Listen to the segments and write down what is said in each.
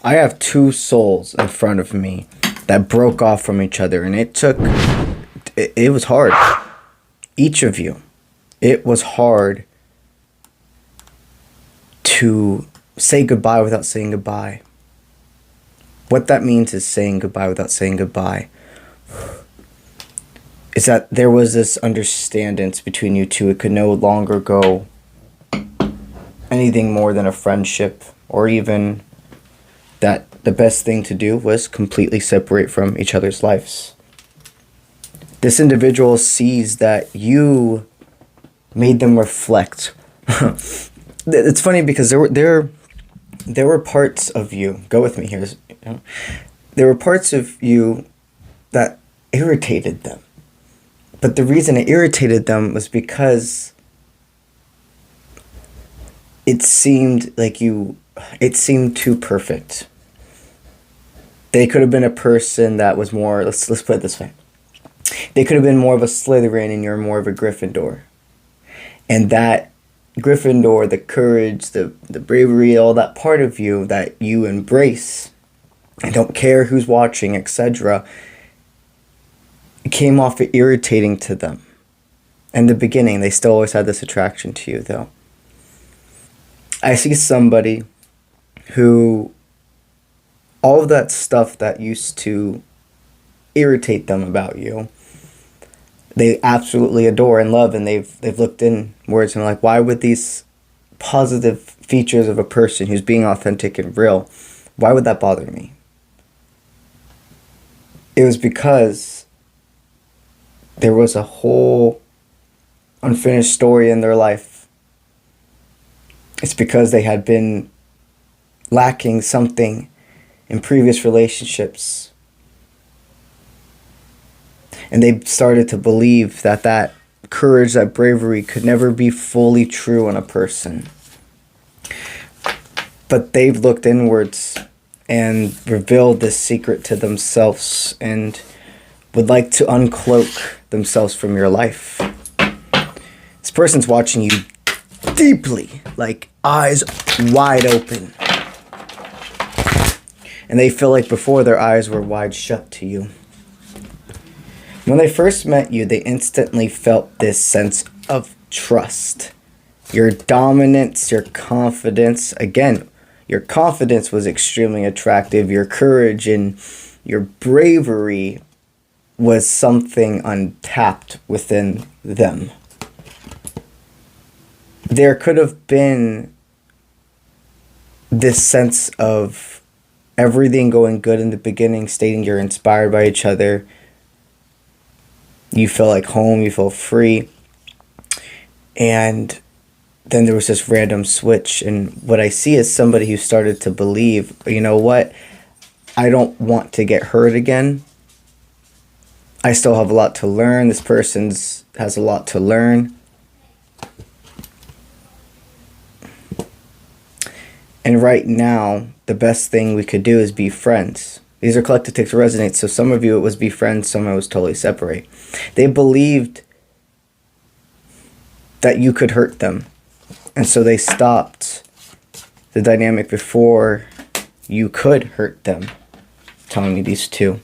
I have two souls in front of me that broke off from each other, and it was hard. Each of you, it was hard to say goodbye without saying goodbye. What that means is saying goodbye without saying goodbye. Is that there was this understanding between you two. It could no longer go anything more than a friendship, or even that the best thing to do was completely separate from each other's lives. This individual sees that you made them reflect. It's funny because there were parts of you, go with me here, there were parts of you that irritated them. But the reason it irritated them was because it seemed too perfect. They could have been a person that was more, let's put it this way. They could have been more of a Slytherin and you're more of a Gryffindor. And that Gryffindor, the courage, the bravery, all that part of you that you embrace and don't care who's watching, etc., it came off irritating to them. In the beginning, they still always had this attraction to you, though. I see somebody who, all of that stuff that used to irritate them about you, they absolutely adore and love, and they've looked inwards and like, why would these positive features of a person who's being authentic and real, why would that bother me? It was because there was a whole unfinished story in their life. It's because they had been lacking something in previous relationships. And they started to believe that courage, that bravery could never be fully true in a person. But they've looked inwards and revealed this secret to themselves and would like to uncloak themselves from your life. This person's watching you deeply, like eyes wide open. And they feel like before their eyes were wide shut to you. When they first met you, they instantly felt this sense of trust. Your dominance, your confidence. Again, your confidence was extremely attractive. Your courage and your bravery was something untapped within them. There could have been this sense of everything going good in the beginning, stating you're inspired by each other. You feel like home, you feel free. And then there was this random switch. And what I see is somebody who started to believe, you know what? I don't want to get hurt again. I still have a lot to learn. This person has a lot to learn. And right now, the best thing we could do is be friends. These are collective tics resonate. So some of you, it was be friends. Some of it was totally separate. They believed that you could hurt them. And so they stopped the dynamic before you could hurt them. Telling me these two.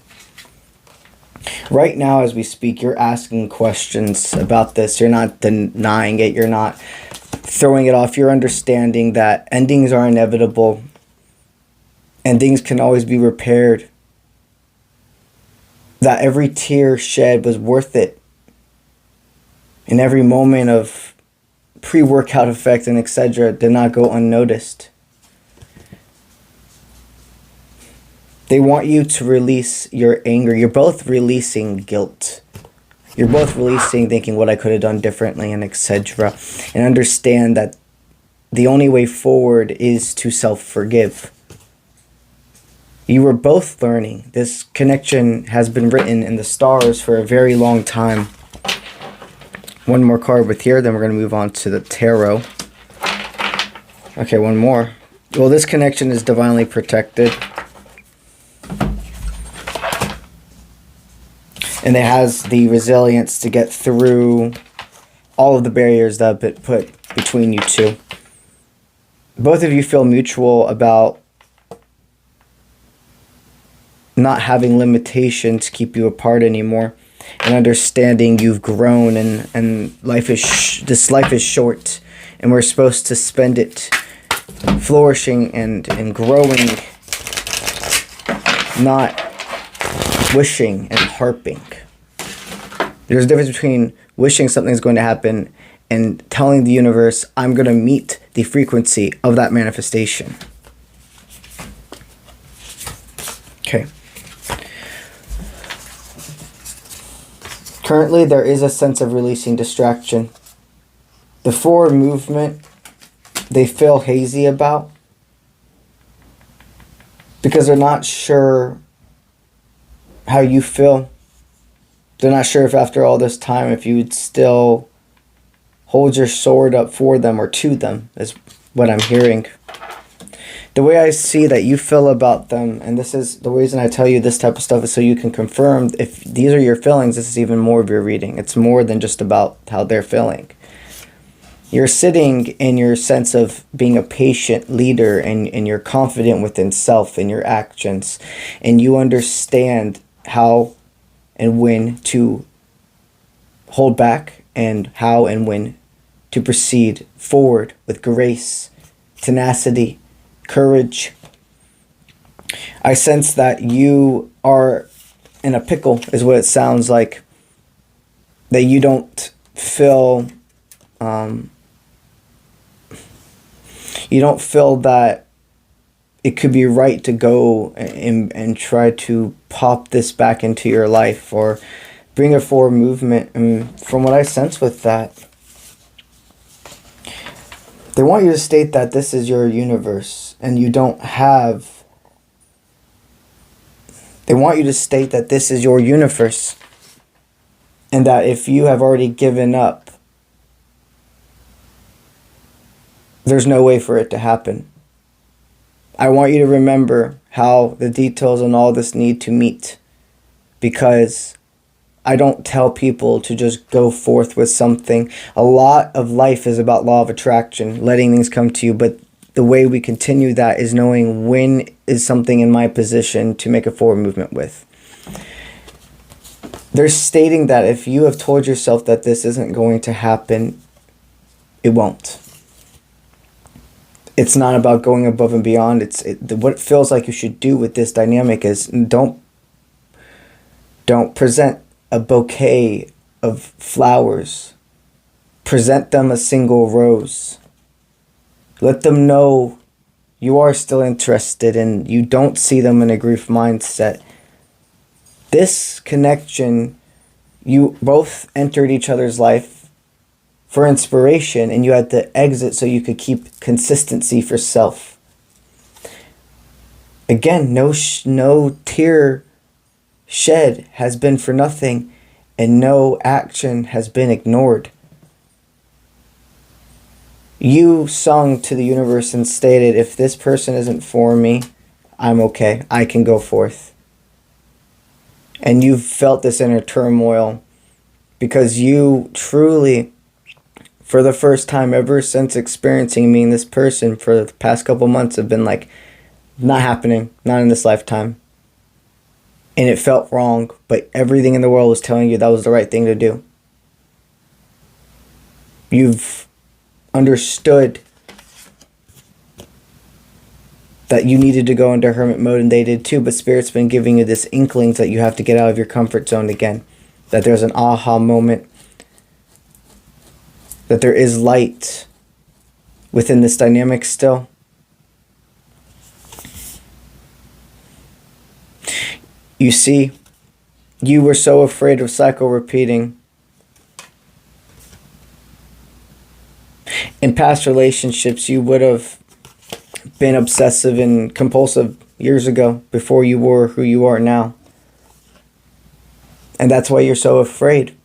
Right now, as we speak, you're asking questions about this. You're not denying it. You're not throwing it off. You're understanding that endings are inevitable. Endings can always be repaired. That every tear shed was worth it. And every moment of pre-workout effect and etc. did not go unnoticed. They want you to release your anger. You're both releasing guilt. You're both releasing thinking what I could have done differently and etc. And understand that the only way forward is to self-forgive. You were both learning. This connection has been written in the stars for a very long time. One more card with here, then we're going to move on to the tarot. Okay, one more. Well, this connection is divinely protected. And it has the resilience to get through all of the barriers that have been put between you two. Both of you feel mutual about not having limitations keep you apart anymore, and understanding you've grown, and life is this life is short, and we're supposed to spend it flourishing and growing, not wishing and harping. There's a difference between wishing something's going to happen and telling the universe, I'm going to meet the frequency of that manifestation. Okay. Currently, there is a sense of releasing distraction. The forward movement, they feel hazy about, because they're not sure how you feel. They're not sure if after all this time, if you would still hold your sword up for them or to them, is what I'm hearing. The way I see that you feel about them, and this is the reason I tell you this type of stuff, is so you can confirm if these are your feelings. This is even more of your reading. It's more than just about how they're feeling. You're sitting in your sense of being a patient leader, and you're confident within self and your actions, and you understand how and when to hold back, and how and when to proceed forward with grace, tenacity, courage. I sense that you are in a pickle, is what it sounds like. That you don't feel, that it could be right to go and try to pop this back into your life or bring a forward movement. And from what I sense with that, they want you to state that this is your universe, and you don't have... They want you to state that this is your universe, and that if you have already given up, there's no way for it to happen. I want you to remember how the details and all this need to meet, because I don't tell people to just go forth with something. A lot of life is about law of attraction, letting things come to you, but the way we continue that is knowing when is something in my position to make a forward movement with. They're stating that if you have told yourself that this isn't going to happen, it won't. It's not about going above and beyond. What it feels like you should do with this dynamic is don't present a bouquet of flowers. Present them a single rose. Let them know you are still interested and you don't see them in a grief mindset. This connection, you both entered each other's life for inspiration, and you had to exit so you could keep consistency for self. Again, no tear shed has been for nothing, and no action has been ignored. You sung to the universe and stated, if this person isn't for me, I'm okay. I can go forth. And you've felt this inner turmoil because you truly, for the first time ever since experiencing meeting this person for the past couple months, have been like, not happening, not in this lifetime. And it felt wrong, but everything in the world was telling you that was the right thing to do. You've understood that you needed to go into hermit mode, and they did too, but Spirit's been giving you this inklings that you have to get out of your comfort zone again. That there's an aha moment. That there is light within this dynamic still. You see, you were so afraid of cycle repeating. In past relationships, you would have been obsessive and compulsive years ago, before you were who you are now. And that's why you're so afraid.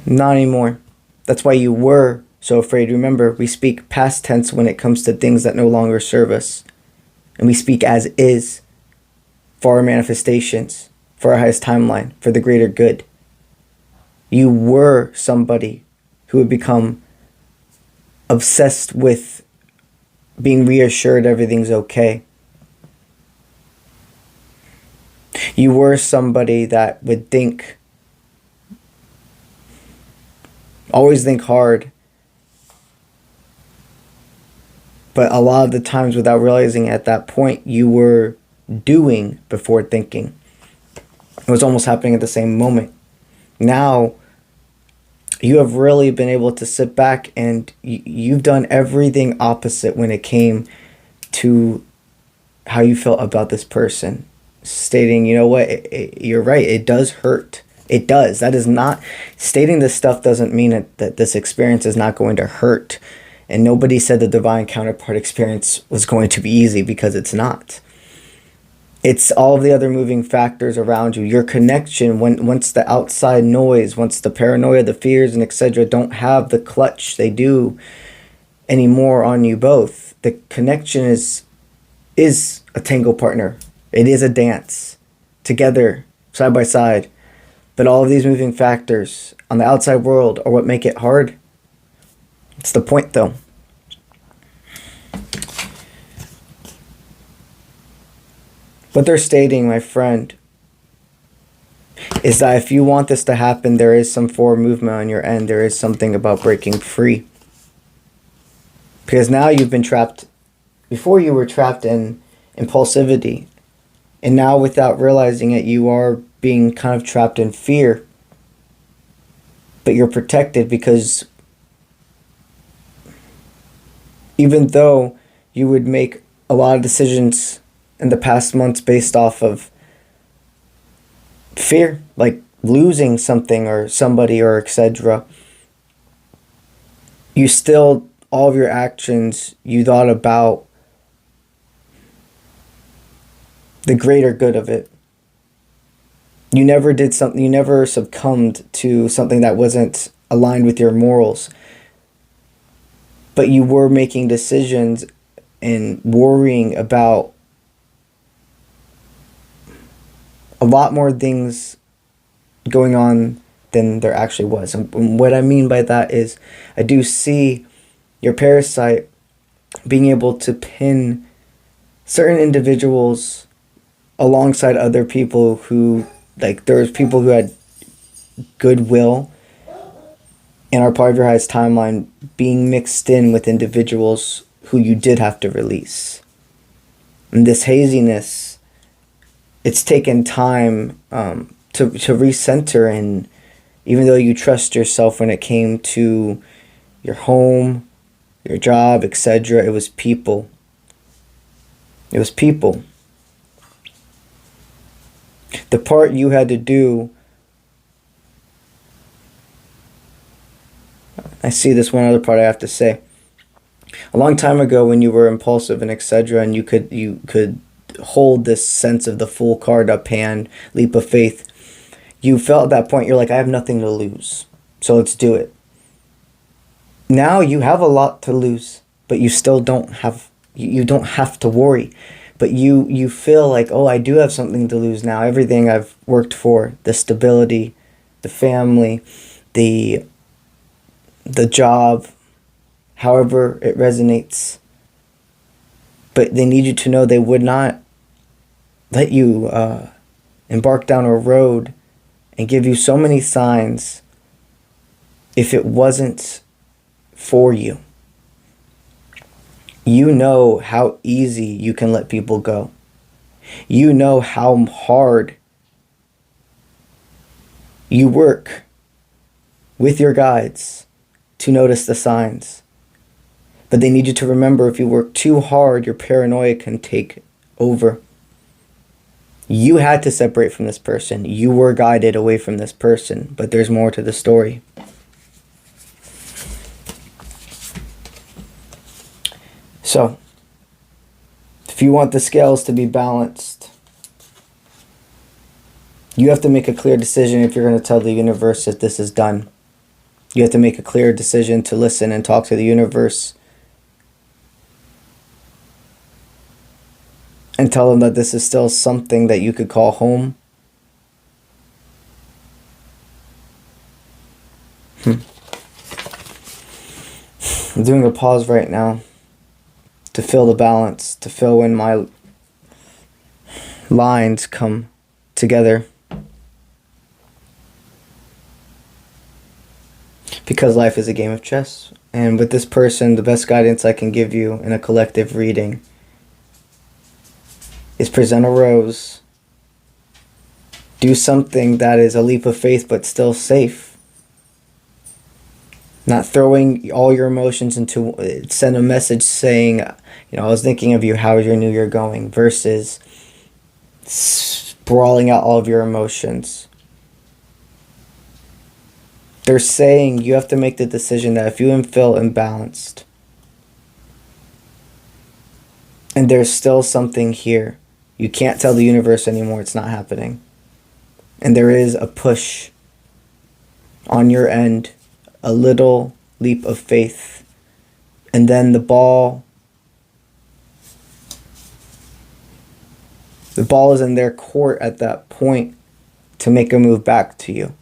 Not anymore. That's why you were so afraid. Remember, we speak past tense when it comes to things that no longer serve us. And we speak as is for our manifestations, for our highest timeline, for the greater good. You were somebody who would become obsessed with being reassured everything's okay. You were somebody that would think, always think hard, but a lot of the times without realizing at that point, you were doing before thinking. It was almost happening at the same moment. Now, you have really been able to sit back and you've done everything opposite when it came to how you felt about this person. Stating, you know what, you're right, it does hurt. It does. That is not, stating this stuff doesn't mean that this experience is not going to hurt. And nobody said the divine counterpart experience was going to be easy, because it's not. It's all of the other moving factors around you. Your connection, once the outside noise, once the paranoia, the fears, and etc. don't have the clutch they do anymore on you both, the connection is a tango partner. It is a dance together, side by side. But all of these moving factors on the outside world are what make it hard. It's the point, though. What they're stating, my friend, is that if you want this to happen, there is some forward movement on your end. There is something about breaking free. Because now you've been trapped. Before you were trapped in impulsivity. And now, without realizing it, you are being kind of trapped in fear. But you're protected, because even though you would make a lot of decisions in the past months based off of fear, like losing something or somebody or etc., you still, all of your actions, you thought about the greater good of it. You never did something, you never succumbed to something that wasn't aligned with your morals. But you were making decisions and worrying about a lot more things going on than there actually was. And what I mean by that is, I do see your parasite being able to pin certain individuals alongside other people who, like, there's people who had goodwill in our part of your highest timeline being mixed in with individuals who you did have to release. And this haziness, it's taken time to recenter, and even though you trust yourself when it came to your home, your job, etc., it was people. It was people. The part you had to do, I see this one other part I have to say. A long time ago, when you were impulsive and etc., and you could hold this sense of the full card up hand, leap of faith, you felt at that point, you're like, I have nothing to lose, so let's do it. Now you have a lot to lose, but you still don't have, you don't have to worry. But you feel like, oh, I do have something to lose now. Everything I've worked for, the stability, the family, the job, however it resonates. But they need you to know they would not let you embark down a road and give you so many signs if it wasn't for you. You know how easy you can let people go. You know how hard you work with your guides to notice the signs. But they need you to remember, if you work too hard, your paranoia can take over. You had to separate from this person. You were guided away from this person, but there's more to the story. So, if you want the scales to be balanced, you have to make a clear decision if you're going to tell the universe that this is done. You have to make a clear decision to listen and talk to the universe and tell them that this is still something that you could call home. I'm doing a pause right now to feel the balance, to feel when my lines come together. Because life is a game of chess. And with this person, the best guidance I can give you in a collective reading is present a rose. Do something that is a leap of faith but still safe. Not throwing all your emotions into, send a message saying, you know, I was thinking of you, how is your new year going? Versus sprawling out all of your emotions. They're saying you have to make the decision that if you feel imbalanced and there's still something here, you can't tell the universe anymore it's not happening. And there is a push on your end, a little leap of faith. And then the ball is in their court at that point to make a move back to you.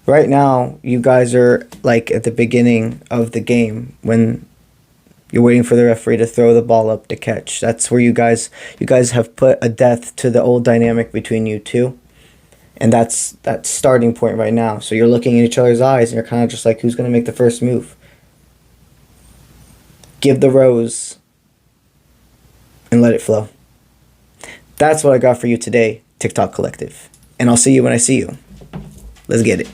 Right now, you guys are like at the beginning of the game when you're waiting for the referee to throw the ball up to catch. That's where you guys have put a death to the old dynamic between you two. And that's that starting point right now. So you're looking in each other's eyes and you're kind of just like, who's going to make the first move? Give the rose and let it flow. That's what I got for you today, TikTok Collective. And I'll see you when I see you. Let's get it.